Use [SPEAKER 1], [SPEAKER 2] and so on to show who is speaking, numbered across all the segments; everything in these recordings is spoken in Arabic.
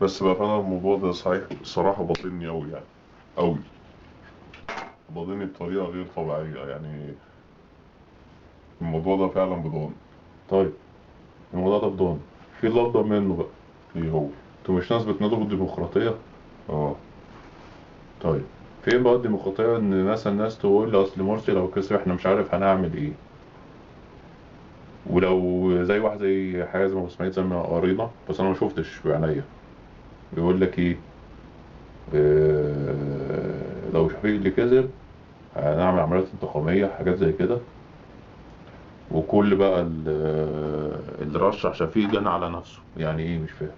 [SPEAKER 1] بس بقى فعلا الموضوع ده صحيح الصراحة باطني أوي يعني، أوي باطني بطريقة غير طبيعية يعني. الموضوع ده فعلا بضان.
[SPEAKER 2] طيب الموضوع ده بضان، في الأفضل منه بقى.
[SPEAKER 1] ايه هو؟
[SPEAKER 2] انتوا مش ناس بتنادوا بالديمقراطية؟
[SPEAKER 1] اه.
[SPEAKER 2] طيب فين بقى الديمقراطية ان مثلا الناس تقول اصل مرسي لو كسب احنا مش عارف هنعمل ايه؟ ولو زي واحد زي حازم ابو اسماعيل زي ما قرينا، بس انا ما شفتش بعينيا، بيقول لك ايه؟ لو شفيق اللي كسب هنعمل عمليات انتقامية حاجات زي كده، وكل بقى اللي رشح شفيق جنى على نفسه. يعني ايه؟ مش فاهم.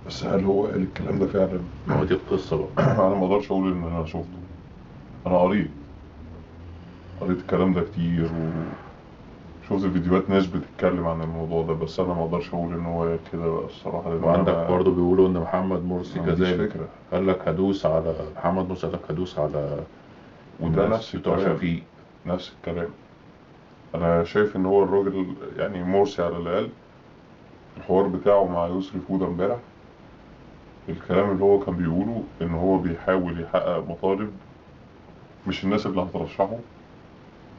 [SPEAKER 1] بس هل هو قال الكلام ده فعلا؟
[SPEAKER 2] ما هو دي القصة بقى.
[SPEAKER 1] انا ما اقدرش اقول ان انا شفته. انا قريت الكلام ده كتير، وشفت فيديوهات ناس بتتكلم عن الموضوع ده، بس انا ما اقدرش اقول ان هو كده بقى الصراحة، لان انا
[SPEAKER 2] وعندك
[SPEAKER 1] ما
[SPEAKER 2] برضه بيقولوا ان محمد مرسي
[SPEAKER 1] عنديش
[SPEAKER 2] كذلك،
[SPEAKER 1] فكرة.
[SPEAKER 2] قال لك هدوس على محمد مرسي، قال لك هدوس على
[SPEAKER 1] وده
[SPEAKER 2] الناس
[SPEAKER 1] نفس
[SPEAKER 2] بتوع
[SPEAKER 1] الكلام.
[SPEAKER 2] شفيق.
[SPEAKER 1] نفس الكلام. انا شايف ان هو الراجل يعني مرسي على الاقل، الحوار بتاعه مع يسري فودة امبارح، الكلام اللي هو كان بيقوله ان هو بيحاول يحقق مطالب، مش الناس اللي هترشحه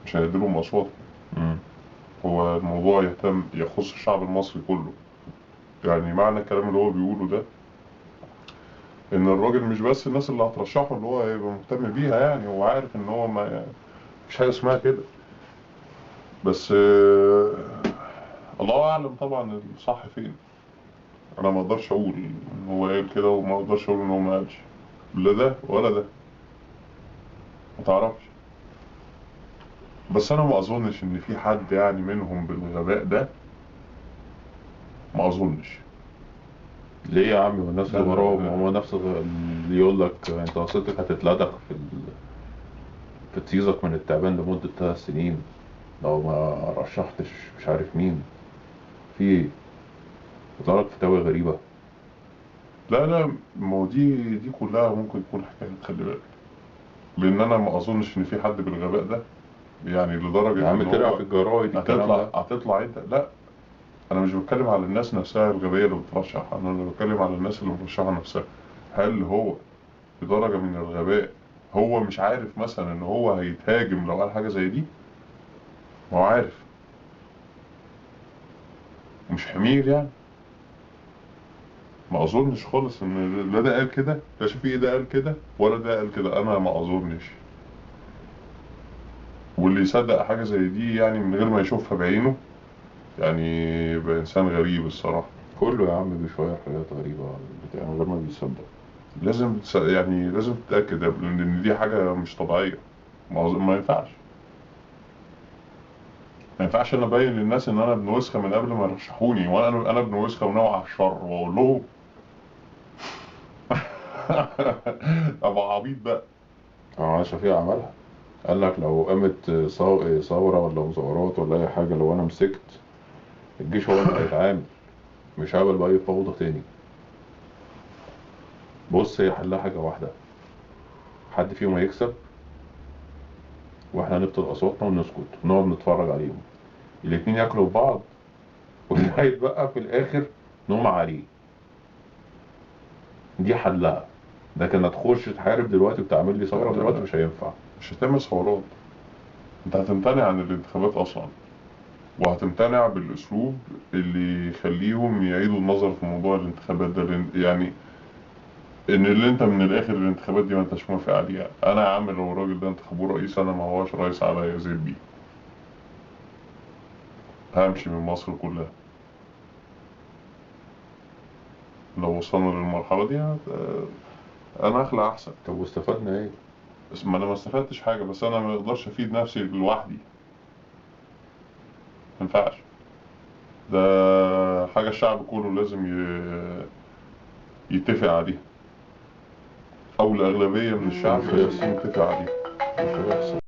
[SPEAKER 1] مش هيديلهم اصوات.
[SPEAKER 2] مم.
[SPEAKER 1] هو الموضوع يخص الشعب المصري كله. يعني معنى الكلام اللي هو بيقوله ده ان الراجل مش بس الناس اللي هترشحه اللي هو هيبقى مهتم بيها، يعني هو عارف ان هو ما مش حاجه اسمها كده. بس الله اعلم طبعا الصح فين. انا ما اقدرش اقول ان هو قال كده، وما اقدرش اقول ان هو ما قالش. لا ده ولا ده، ما تعرفش. بس انا ما اظنش ان في حد يعني منهم بالغباء ده، ما اظنش.
[SPEAKER 2] ليه يا عم؟ والناس
[SPEAKER 1] لا
[SPEAKER 2] اللي
[SPEAKER 1] لا
[SPEAKER 2] وراهم
[SPEAKER 1] لا.
[SPEAKER 2] هو نفس اللي يقول لك انت قصتك هتتلدغ في تيزك من التعبان لمدة 3 سنين لو ما رشحتش مش عارف مين. في ايه؟ يطلع لك فتاوى غريبة.
[SPEAKER 1] لا لا، ما هو دي كلها ممكن تكون حكاية، خلي بالك. لان انا ما اظنش ان في حد بالغباء ده، يعني
[SPEAKER 2] يا
[SPEAKER 1] لدرجة
[SPEAKER 2] عم
[SPEAKER 1] ان
[SPEAKER 2] طلع
[SPEAKER 1] هو
[SPEAKER 2] في الجرايد الكلام ده.
[SPEAKER 1] هتطلع انت. لا، انا مش بتكلم على الناس نفسها الغبية اللي بترشح، انا بتكلم على الناس اللي مرشحة نفسها. هل هو بدرجة من الغباء هو مش عارف مثلا ان هو هيتهاجم لو قال حاجة زي دي؟ ما هو عارف، مش حمير يعني. ما اظنش خالص ان لا ده قال كده، لا شفيق ده قال كده، ولا ده قال كده. انا ما اظنش. واللي يصدق حاجة زي دي يعني من غير ما يشوفها بعينه، يعني يبقى انسان غريب الصراحة.
[SPEAKER 2] كله يا عم بشوية حاجات غريبة بتاع من غير ما بيصدق.
[SPEAKER 1] يعني لازم تتأكد ان دي حاجة مش طبيعية. ما ينفعش. ما ينفعش انا ابين للناس ان انا ابن وسخة من قبل ما يرشحوني، وانا ابن وسخة ونوع على الشر، واقول لهم ابقى عبيط بقى.
[SPEAKER 2] اه شفيق عملها، قال لك لو قامت ثورة ولا مظاهرات ولا أي حاجة، لو أنا مسكت الجيش هو اللي هيتعامل، مش هقبل بأي فوضى تاني. بص هي حلها حاجة واحدة، حد فيهم هيكسب واحنا هنبطل أصواتنا ونسكت ونقعد نتفرج عليهم، الاتنين ياكلوا في بعض واللي هيتبقى في الآخر نقوم عليه. دي حلها. لكن هتخش تحارب دلوقتي وتعمل لي
[SPEAKER 1] لا
[SPEAKER 2] ثورة
[SPEAKER 1] لا
[SPEAKER 2] دلوقتي
[SPEAKER 1] لا،
[SPEAKER 2] مش هينفع.
[SPEAKER 1] مش هتعمل ثورات. انت هتمتنع عن الانتخابات اصلا، وهتمتنع بالاسلوب اللي يخليهم يعيدوا النظر في موضوع الانتخابات ده، يعني ان اللي انت من الاخر الانتخابات دي ما انتش موافق عليها. انا يا عم لو الراجل ده انتخبوه رئيس، انا ما هواش رئيس عليا زي بيه، همشي من مصر كلها. لو وصلنا للمرحلة دي انا اخلع احسن.
[SPEAKER 2] طب واستفدنا ايه؟
[SPEAKER 1] بس ما انا ما استفدتش حاجة، بس انا ما اقدرش افيد نفسي لوحدي. ما ينفعش. ده حاجة الشعب كله لازم يتفق عليها، او الاغلبية من الشعب
[SPEAKER 2] مش
[SPEAKER 1] لازم
[SPEAKER 2] هيحصل.
[SPEAKER 1] يتفق عليها.
[SPEAKER 2] مش هيحصل.